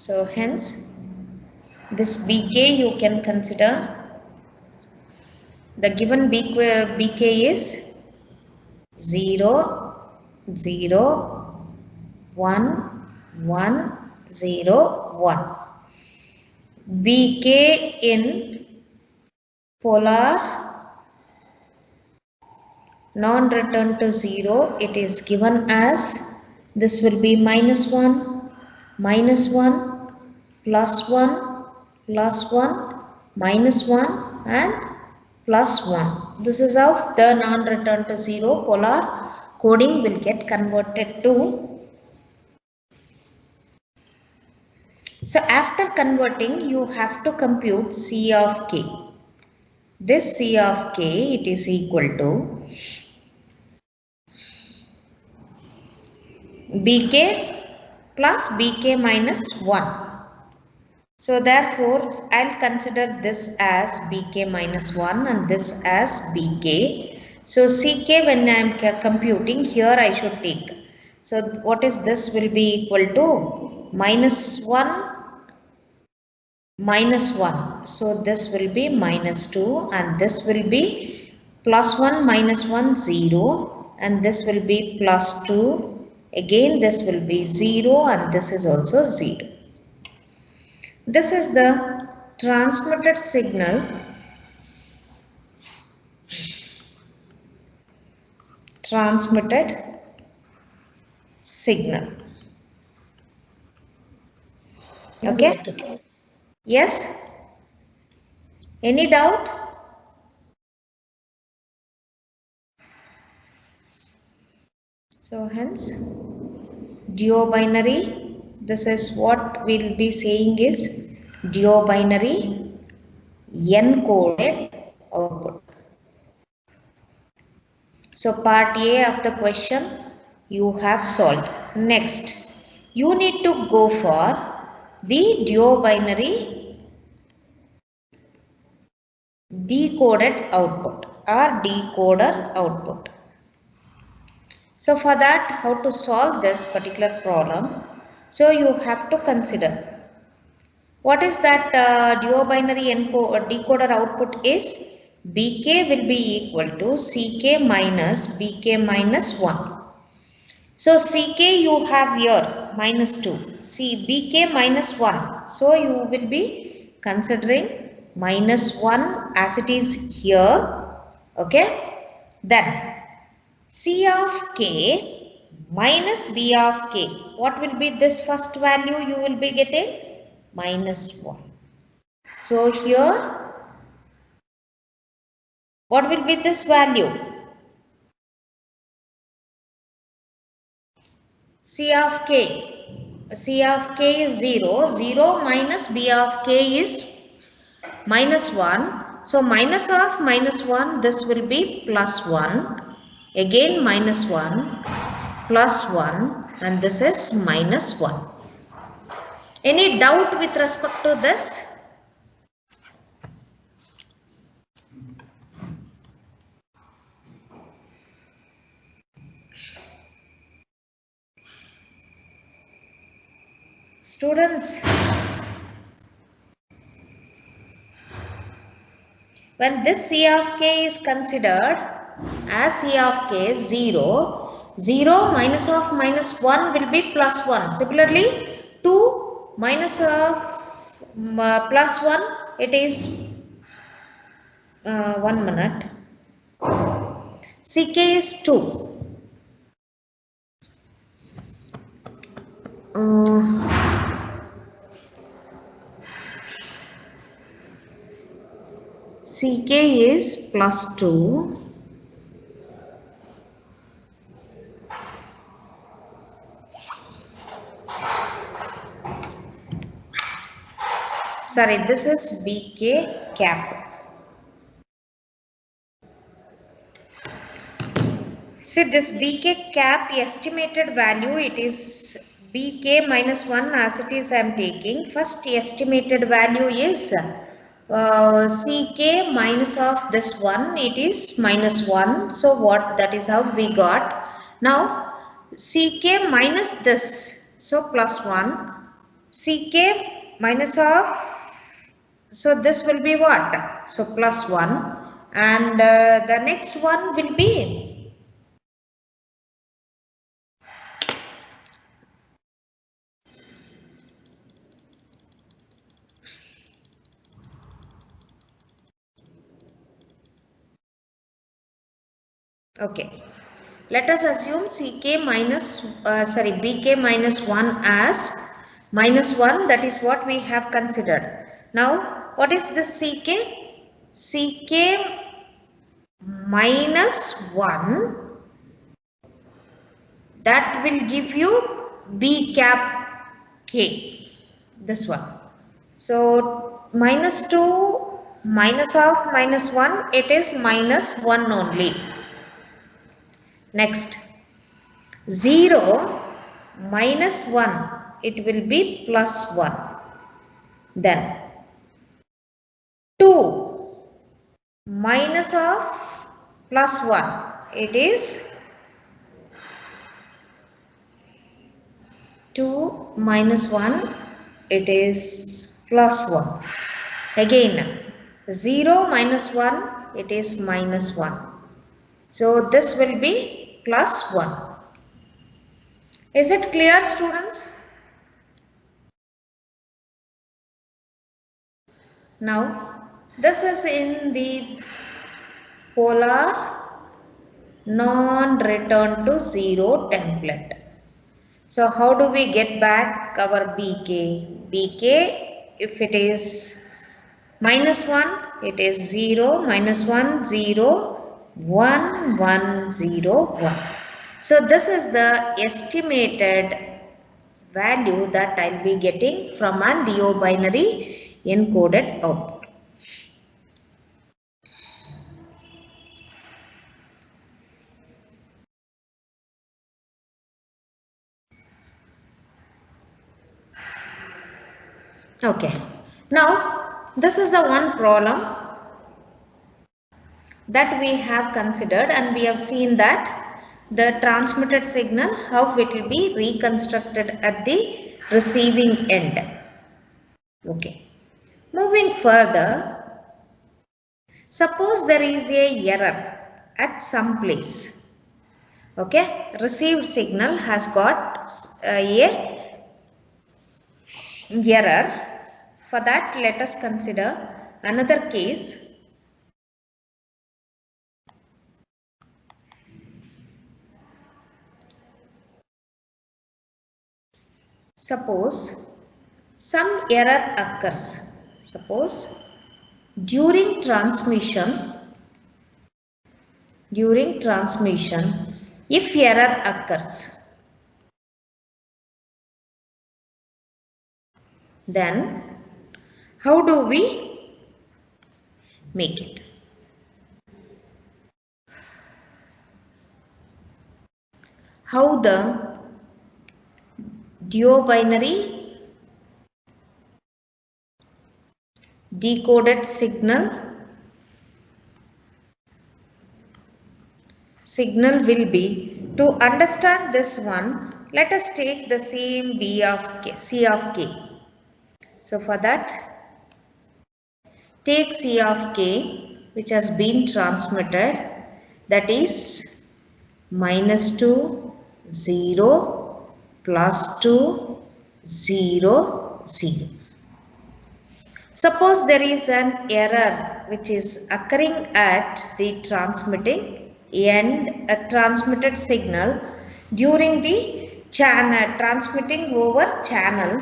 So hence this bk you can consider the given bk is 0 0 1 1 0 1. bk in polar non-return to 0, it is given as this will be -1 -1 +1 +1 -1 and +1. This is how the non-return to 0 polar coding will get converted to. So after converting, you have to compute C of k. This C of k, it is equal to bk plus bk minus 1. So therefore, I'll consider this as bk minus 1 and this as bk. So ck when I am computing here I should take. So what is this will be equal to -1 -1. So this will be -2 and this will be +1 -1 0 and this will be +2. Again this will be 0 and this is also 0. This is the transmitted signal Okay. Yes. Any doubt? So hence duobinary, this is what we'll be saying is duobinary encoded output. So part A of the question you have solved. Next, you need to go for the duobinary decoded output or decoder output. So for that, how to solve this particular problem? So you have to consider what is that duobinary decoder output is. bk will be equal to ck minus bk minus 1. So ck you have here -2. See bk minus 1. So you will be considering -1 as it is here. Okay. Then C of k minus b of k. What will be this first value you will be getting? -1. So here, what will be this value? C of k. C of k is 0. 0 minus b of k is -1. So minus of -1, this will be +1. Again -1, +1 and this is -1. Any doubt with respect to this? Students, when this C of k is considered as C of k 0, 0 minus of -1 will be +1. Similarly, 2 minus of +1, it is 1 minute. Ck is 2. Ck is +2. Sorry, this is bk cap. See this bk cap estimated value, it is bk -1 as it is I am taking. First estimated value is ck minus of this one, it is -1. So what, that is how we got. Now ck minus this, so +1. Ck minus of, so this will be what? So plus 1, and the next one will be okay. Let us assume Ck minus, Bk minus 1 as minus 1. That is what we have considered. Now, what is this Ck? Ck minus 1, that will give you B cap K, this one. So, minus 2 minus of minus 1, it is minus 1 only. Next, 0 minus 1, it will be plus 1. Then 2 minus of plus 1, it is 2 minus 1, it is plus 1. Again 0 minus 1, it is minus 1. So this will be plus 1. Is it clear, students? Now, this is in the polar non-return to 0 template. So, how do we get back our Bk? Bk, if it is minus 1, it is 0, minus 1, 0, 1, 1, 0, 1. So, this is the estimated value that I will be getting from a DO binary encoded output. Okay. Now, this is the one problem that we have considered, and we have seen that the transmitted signal, how it will be reconstructed at the receiving end. Okay. Moving further, suppose there is a error at some place. Okay. Received signal has got a error. For that, let us consider another case. Suppose some error occurs. Suppose during transmission, if error occurs, then how do we make it? How the duobinary decoded signal will be, to understand this one, let us take the same B of K, C of K. So for that, take C of K which has been transmitted, that is minus 2, 0, plus 2, 0, 0. Suppose there is an error which is occurring at the transmitting end, a transmitted signal during the channel, transmitting over channel.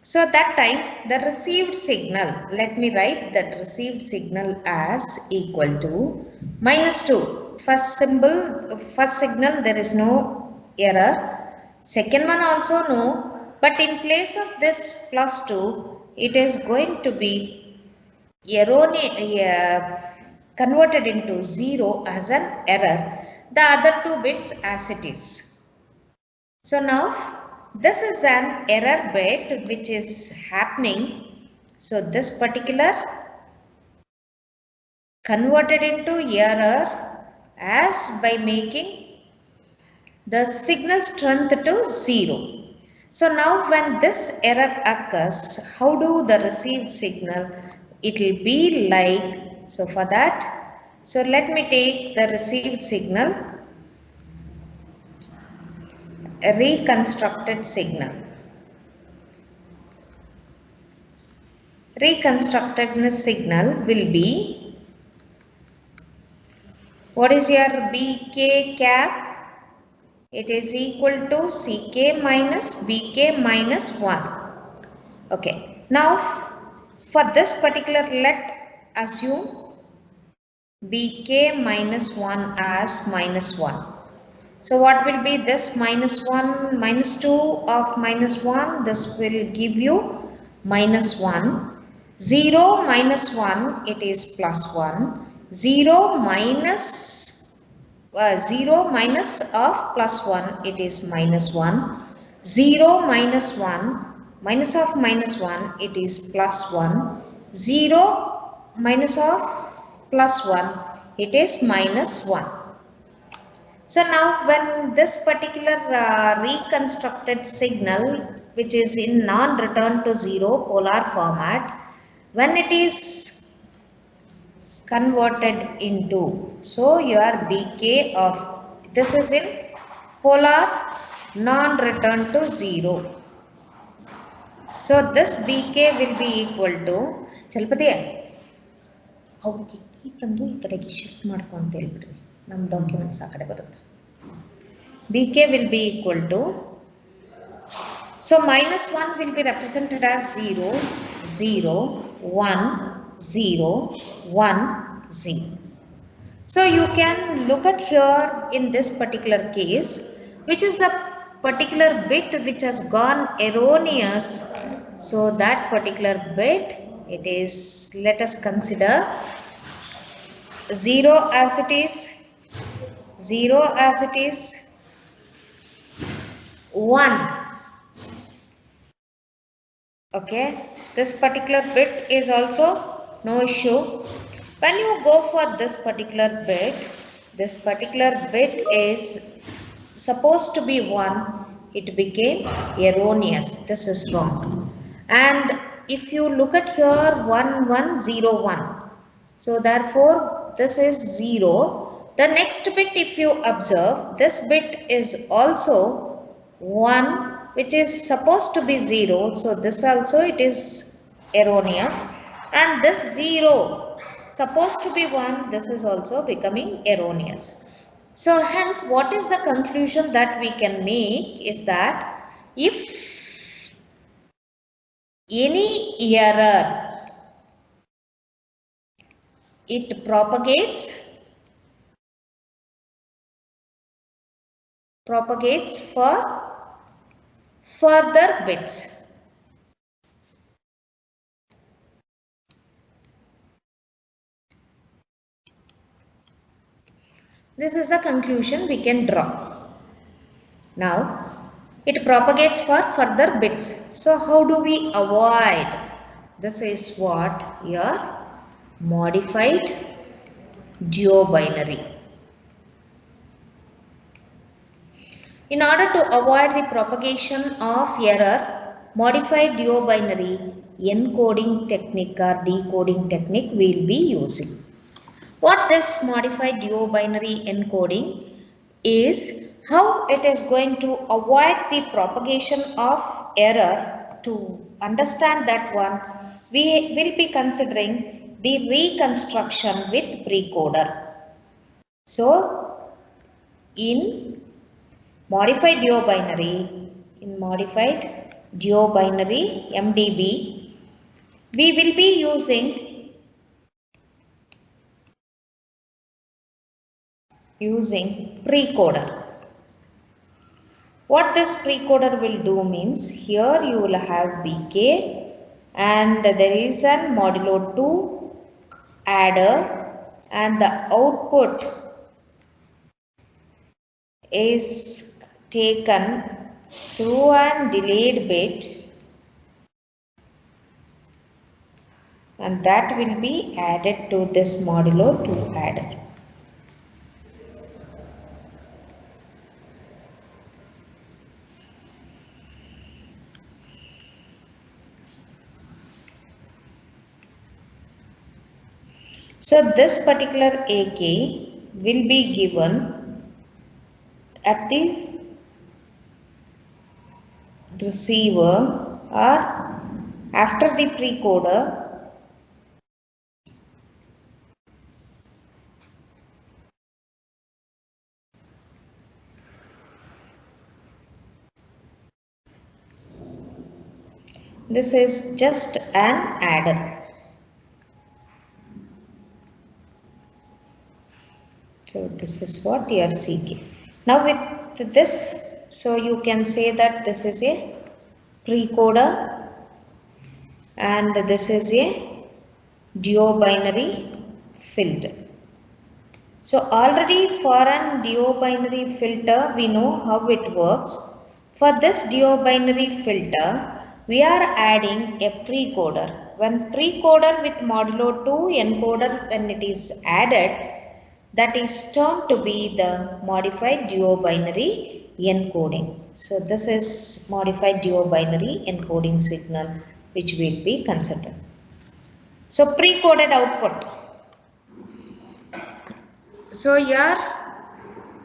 So that time the received signal, let me write that received signal as equal to minus 2. First signal there is no error. Second one also no. But in place of this plus 2, it is going to be converted into 0 as an error. The other 2 bits as it is. So now this is an error bit which is happening. So this particular converted into error as by making the signal strength to 0. So now when this error occurs, how do the received signal? It will be like, so for that, so let me take the received signal, a reconstructed signal. Reconstructed signal will be, what is your BK cap? It is equal to CK minus BK minus 1. Okay. Now for this particular, let assume BK minus 1 as minus 1. So what will be this minus 1, minus 2 of minus 1? This will give you minus 1. 0 minus 1, it is plus 1. 0 minus 0 minus of plus 1, it is minus 1. 0 minus 1, minus of minus 1, it is plus 1. 0 minus of plus 1, it is minus 1. So now when this particular reconstructed signal, which is in non-return to 0 polar format, when it is converted into, so your BK of, this is in polar non-return to 0. So this BK will be equal to, Chalpati, okay, tandu ikkadege shift ಮಾಡ್ಕೊ ಅಂತ ಹೇಳ್ಬಿಡ್ರಿ ನಮ್ಮ documents ಆ ಕಡೆ ಬರುತ್ತೆ. BK will be equal to, so minus 1 will be represented as 0, 0, 1, 0, 1, 0. So you can look at here in this particular case, which is the particular bit which has gone erroneous. So that particular bit, it is, let us consider 0 as it is, 0 as it is, 1. Okay, this particular bit is also no issue. When you go for this particular bit is supposed to be 1, it became erroneous. This is wrong. And if you look at here 1 1 0 1, so therefore this is 0. The next bit, if you observe, this bit is also 1, which is supposed to be 0. So this also it is erroneous. And this 0 supposed to be 1, this is also becoming erroneous. So hence what is the conclusion that we can make is that if any error, it propagates for further bits. This is the conclusion we can draw. Now, it propagates for further bits. So how do we avoid? This is what your modified duobinary. In order to avoid the propagation of error, modified duobinary encoding technique or decoding technique we will be using. What this modified duobinary encoding is, how it is going to avoid the propagation of error. To understand that one, we will be considering the reconstruction with precoder. So in modified duobinary MDB, we will be using precoder. What this precoder will do means, here you will have BK and there is a modulo 2 adder, and the output is taken through a delayed bit, and that will be added to this modulo 2 adder. So this particular AK will be given at the receiver or after the precoder. This is just an adder. So this is what your CK. Now with this, so you can say that this is a precoder and this is a duobinary filter. So already for an duobinary filter, we know how it works. For this duobinary filter, we are adding a precoder. When precoder with modulo 2 encoder, when it is added, that is termed to be the modified duobinary encoding. So this is modified duobinary encoding signal which will be considered. So precoded output. So your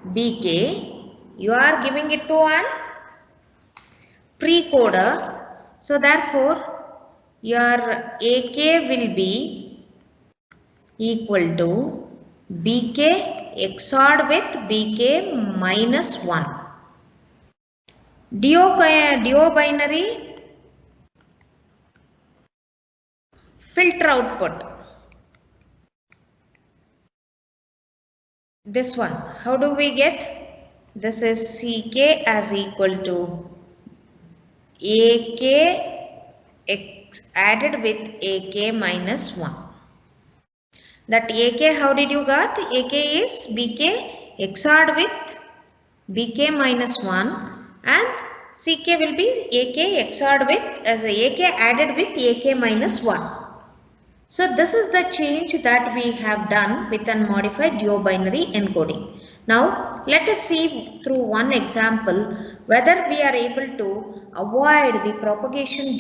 BK, you are giving it to an precoder. So therefore, your AK will be equal to BK XORed with BK minus 1. Duobinary filter output. This one, how do we get? This is CK as equal to AK added with AK minus 1. That AK, how did you got? AK is BK XORed with BK minus 1 and CK will be AK XORed with as a AK added with AK minus 1. So this is the change that we have done with a modified duobinary encoding. Now let us see through one example whether we are able to avoid the propagation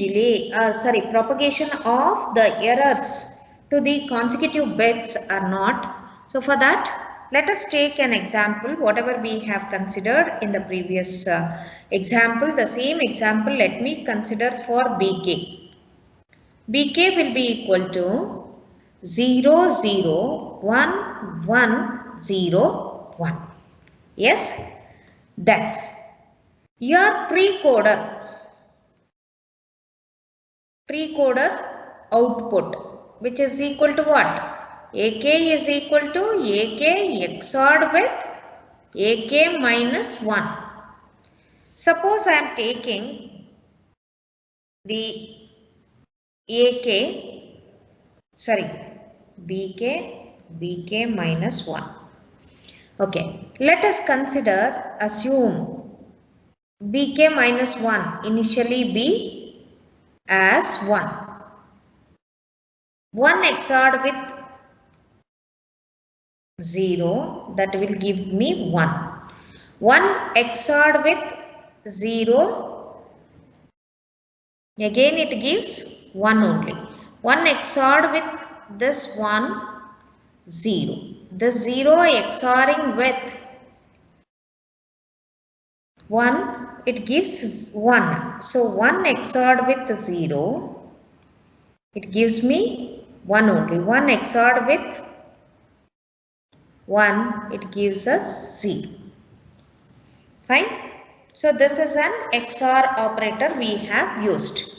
propagation of the errors to the consecutive bits or not. So for that, let us take an example, whatever we have considered in the previous example, the same example let me consider for BK. BK will be equal to 0, 0, 1, 1, 0, 1. Yes? Then your precoder output, which is equal to what? AK is equal to AK XORed with AK minus 1. Suppose I am taking the BK minus 1. Okay, let us assume BK minus 1 initially be as 1. 1 XORed with 0, that will give me 1. 1 XORed with 0, again it gives 1 only. 1 XORed with this 1, 0. The 0 XORing with 1, it gives 1. So 1 XORed with 0, it gives me 1 only. 1 XORed with 1, it gives us 0. Fine. So this is an XOR operator we have used.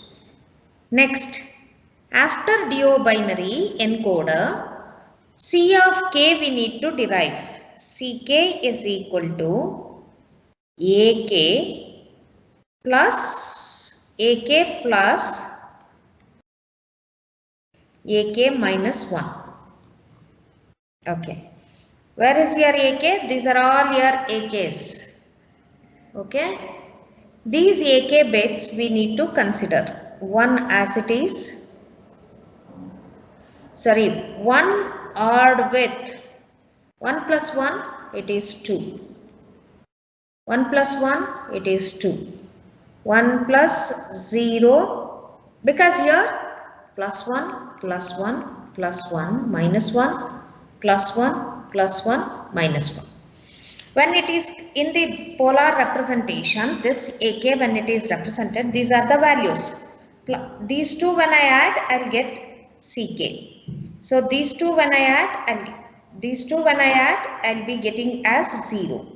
Next, after duobinary encoder, C of k we need to derive. Ck is equal to AK plus AK minus 1. Okay. Where is your AK? These are all your AKs. Okay. These AK bits we need to consider. 1 as it is. 1 odd with 1 plus 1, it is 2. 1 plus 1, it is 2. 1 plus 0, because here plus 1, plus 1 minus 1 plus 1 plus 1 minus 1. When it is in the polar representation, this AK when it is represented, these are the values. These two when I add, I'll get CK. So these two when I add, I'll be getting as 0.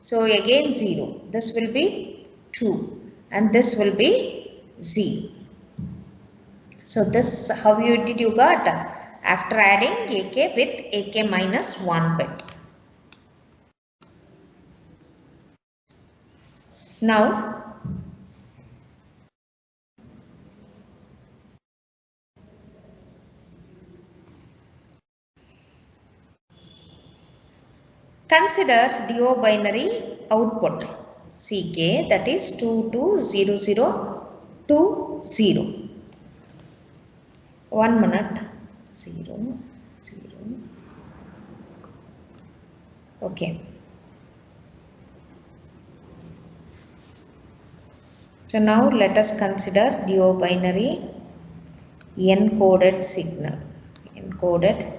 So again 0. This will be 2 and this will be 0. So this how did you got? After adding AK with AK minus 1 bit. Now consider duo binary output CK, that is 220020. 1 minute. 0 0. Okay. So now let us consider duo binary encoded signal. Encoded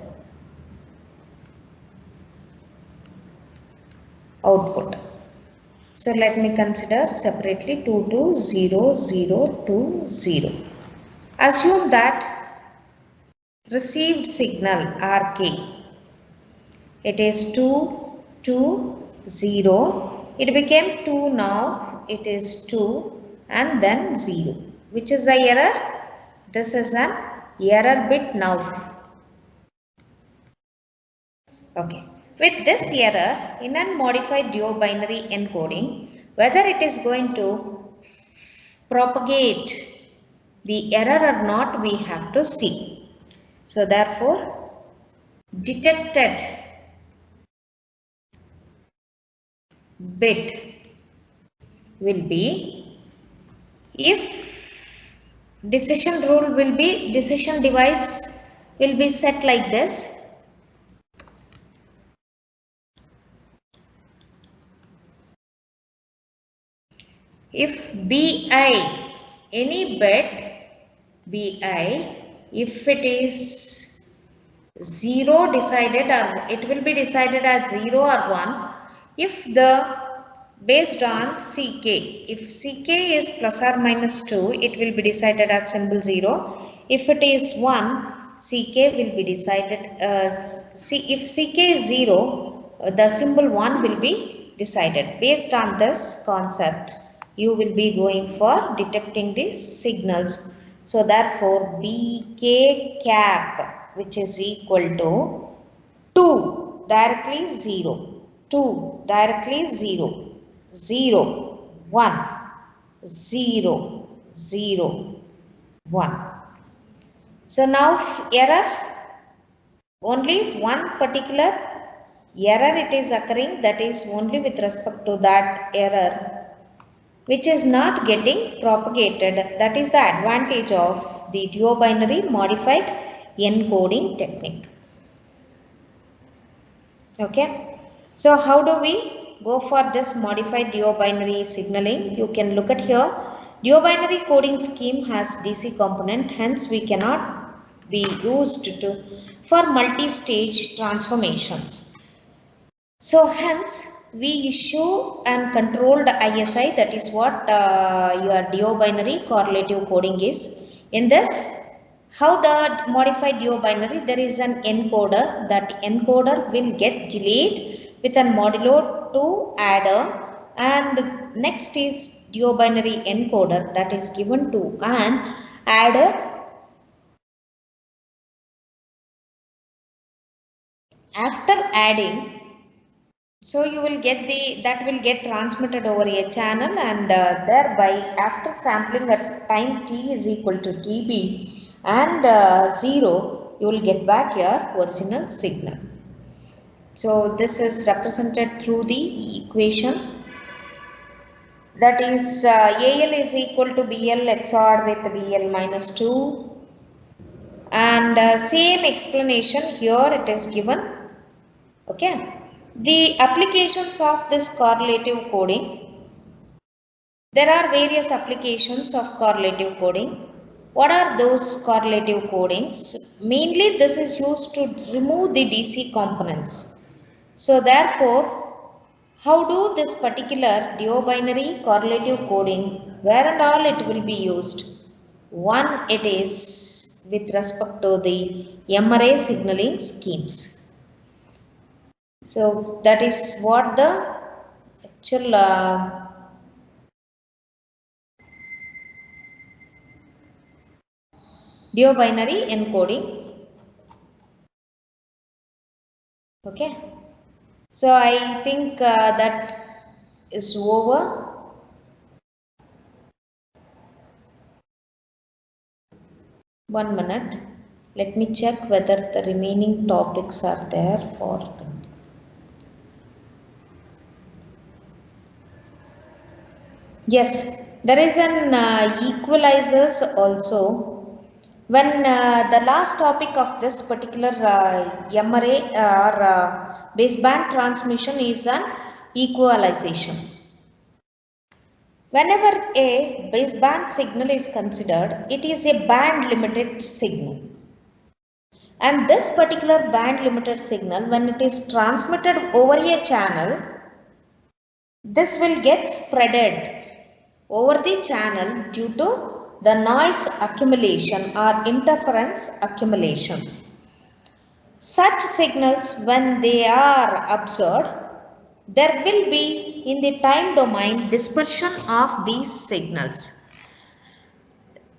output. So let me consider separately 220020. Assume that received signal RK, it is 2 2 0. It became 2 now. It is 2 and then 0. Which is the error? This is an error bit now. Okay. With this error in unmodified duo binary encoding, whether it is going to propagate the error or not, we have to see. So therefore, detected bit will be, if decision device will be set like this. If BI, any bit BI, if it is 0 decided, or it will be decided as 0 or 1, if the based on CK, if CK is plus or minus 2, it will be decided as symbol 0. If it is 1, CK will be decided, if CK is 0, the symbol 1 will be decided. Based on this concept, you will be going for detecting these signals. So therefore, BK cap, which is equal to 2 directly 0, 2 directly 0, 0, 1, 0, 0, 1. So now error, only one particular error it is occurring, that is only with respect to that error which is not getting propagated. That is the advantage of the duo binary modified encoding technique. Okay. So how do we go for this modified duo binary signaling? You can look at here. Duo binary coding scheme has DC component, hence we cannot be used for multi-stage transformations. So hence we issue and controlled ISI, that is what your duo binary correlative coding is. In this, how the modified duo binary, there is an encoder. That encoder will get delayed with a modulo to adder, and next is duo binary encoder that is given to an adder. After adding, so you will get that will get transmitted over a channel, and thereby after sampling at time t is equal to TB and 0, you will get back your original signal. So this is represented through the equation, that is AL is equal to BL XOR with BL minus 2, and same explanation here it is given. Okay. The applications of this correlative coding, there are various applications of correlative coding. What are those correlative codings? Mainly this is used to remove the DC components. So therefore, how do this particular duobinary correlative coding, where and all it will be used? One, it is with respect to the MRA signaling schemes. So that is what the actual duobinary encoding. Okay. So I think that is over. One minute. Let me check whether the remaining topics are there for. Yes, there is an equalizers also. When the last topic of this particular MRA or baseband transmission is an equalization. Whenever a baseband signal is considered, it is a band limited signal. And this particular band limited signal, when it is transmitted over a channel, this will get spreaded over the channel due to the noise accumulation or interference accumulations. Such signals, when they are observed, there will be in the time domain dispersion of these signals.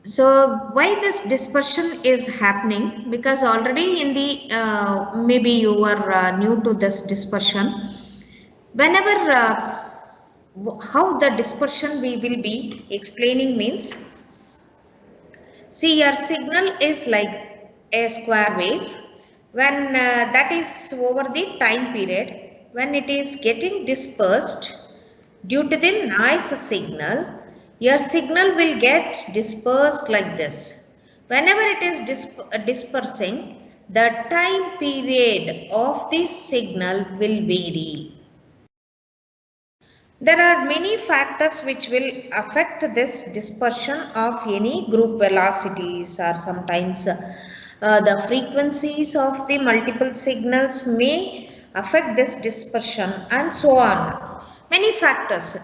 So why this dispersion is happening? Because already in the maybe you are new to this dispersion. Whenever how the dispersion we will be explaining means, see, your signal is like a square wave. When that is over the time period, when it is getting dispersed due to the noise signal, your signal will get dispersed like this. Whenever it is dispersing, the time period of this signal will vary. There are many factors which will affect this dispersion of any group velocities, or sometimes the frequencies of the multiple signals may affect this dispersion, and so on. Many factors.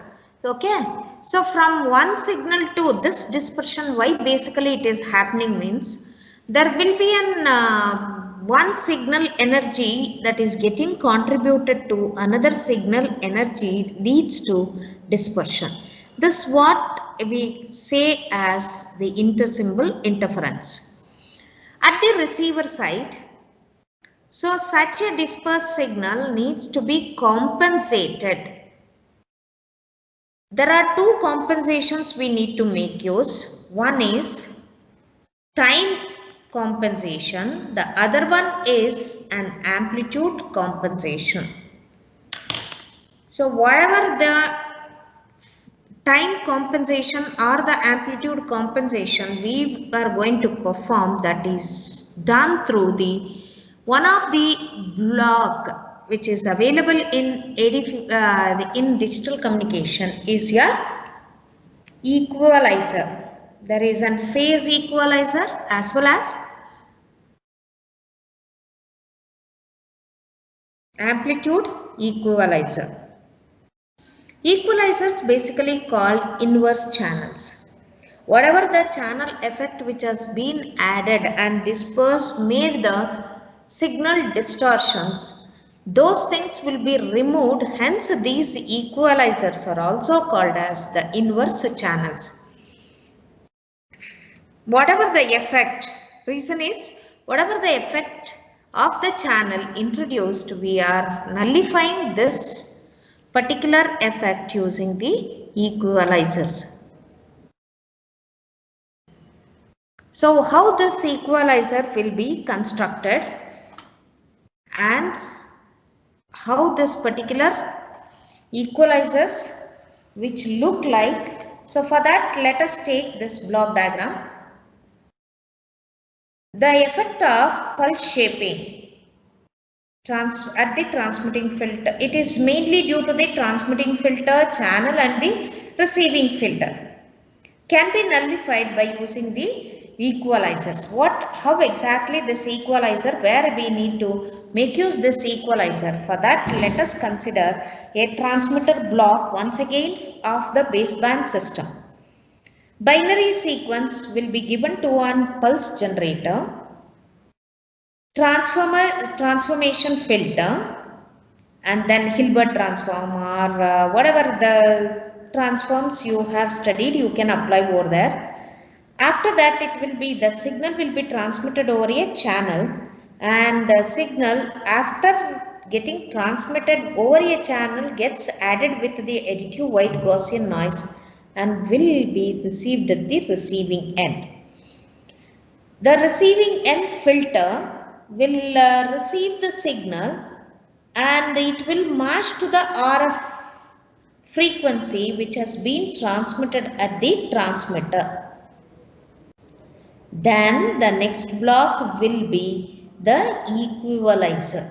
Okay. So from one signal to this dispersion, why basically it is happening means, there will be an one signal energy that is getting contributed to another signal energy leads to dispersion. This what we say as the intersymbol interference. At the receiver side, so such a dispersed signal needs to be compensated. There are two compensations we need to make use. One is time compensation, the other one is an amplitude compensation. So whatever the time compensation or the amplitude compensation we are going to perform, that is done through the one of the block which is available in digital communication is your equalizer. There is a phase equalizer as well as amplitude equalizer. Equalizers basically called inverse channels. Whatever the channel effect which has been added and dispersed made the signal distortions, those things will be removed. Hence these equalizers are also called as the inverse channels. Whatever the effect, reason is whatever the effect of the channel introduced, we are nullifying this particular effect using the equalizers. So how this equalizer will be constructed and how this particular equalizers which look like. So for that, let us take this block diagram. The effect of pulse shaping at the transmitting filter, it is mainly due to the transmitting filter, channel and the receiving filter, can be nullified by using the equalizers. How exactly this equalizer, where we need to make use this equalizer? For that, let us consider a transmitter block once again of the baseband system. Binary sequence will be given to one pulse generator, transformation filter, and then Hilbert transform, or whatever the transforms you have studied, you can apply over there. After that, the signal will be transmitted over a channel, and the signal after getting transmitted over a channel gets added with the additive white Gaussian noise and will be received at the receiving end. The receiving end filter will receive the signal and it will match to the RF frequency which has been transmitted at the transmitter. Then the next block will be the equalizer.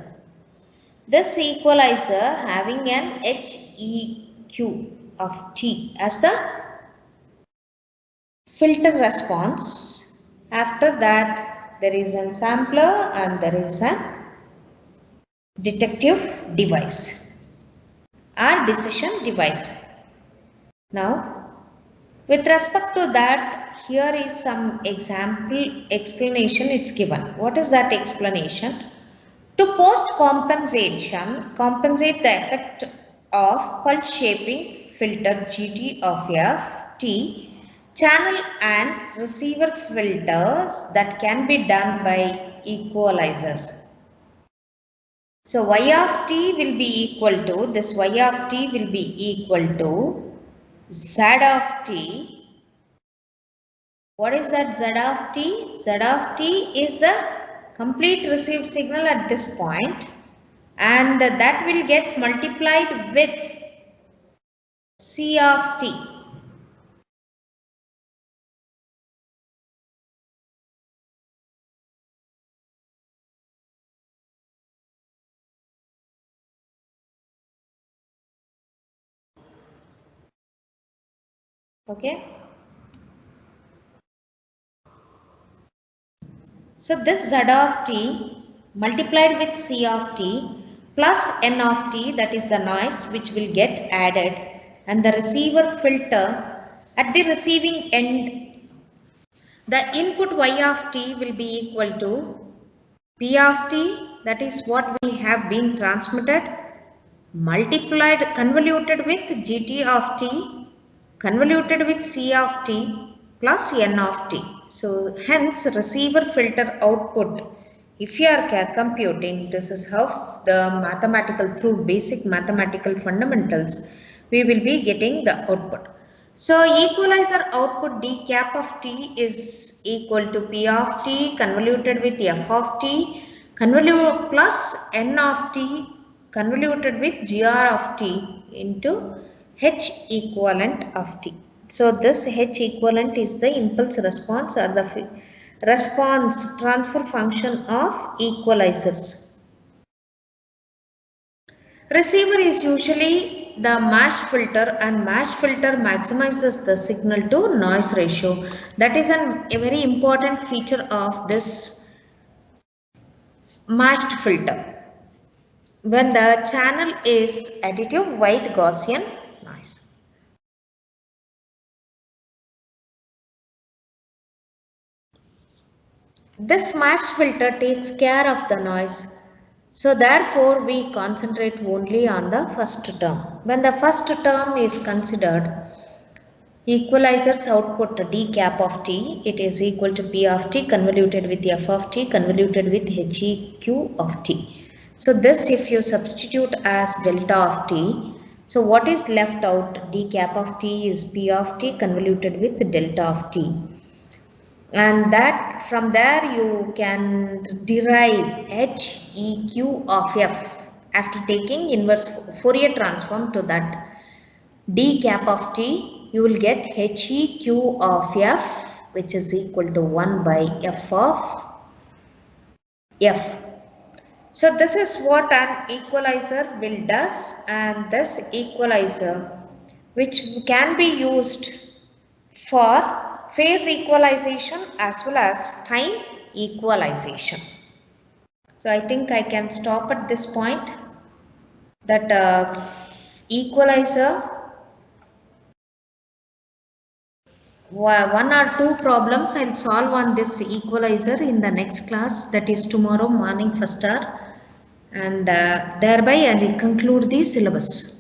This equalizer having an HEQ of T as the filter response. After that, there is a sampler and there is a detective device or decision device. Now, with respect to that, here is some example explanation it's given. What is that explanation? To compensate the effect of pulse shaping filter GT of F, T, channel and receiver filters that can be done by equalizers. So Y of T will be equal to, this Y of T will be equal to Z of T. What is that Z of T? Z of T is the complete received signal at this point, and that will get multiplied with C of T. Okay. So this Z of T multiplied with C of T plus N of T, that is the noise which will get added, and the receiver filter at the receiving end, the input Y of T will be equal to P of T, that is what we have been transmitted, multiplied, convoluted with GT of T, convoluted with C of T plus N of T. So hence receiver filter output, if you are computing, this is how the mathematical, through basic mathematical fundamentals, we will be getting the output. So equalizer output D cap of T is equal to P of T convoluted with F of T convolute plus N of T convoluted with GR of T into H equivalent of T. So this H equivalent is the impulse response or the response transfer function of equalizers. Receiver is usually the matched filter, and matched filter maximizes the signal to noise ratio. That is a very important feature of this matched filter. When the channel is additive white Gaussian noise. This matched filter takes care of the noise. So therefore, we concentrate only on the first term. When the first term is considered, equalizer's output D cap of T, it is equal to P of T convoluted with F of T convoluted with HEQ of T. So this, if you substitute as delta of T, so what is left out? D cap of T is P of T convoluted with delta of T. And that from there you can derive HEQ of F after taking inverse Fourier transform to that D cap of T, you will get HEQ of F, which is equal to 1 by F of F. So this is what an equalizer will does, and this equalizer which can be used for phase equalization as well as time equalization. So I think I can stop at this point, that equalizer, one or two problems I'll solve on this equalizer in the next class, that is tomorrow morning first hour, and thereby I'll conclude the syllabus.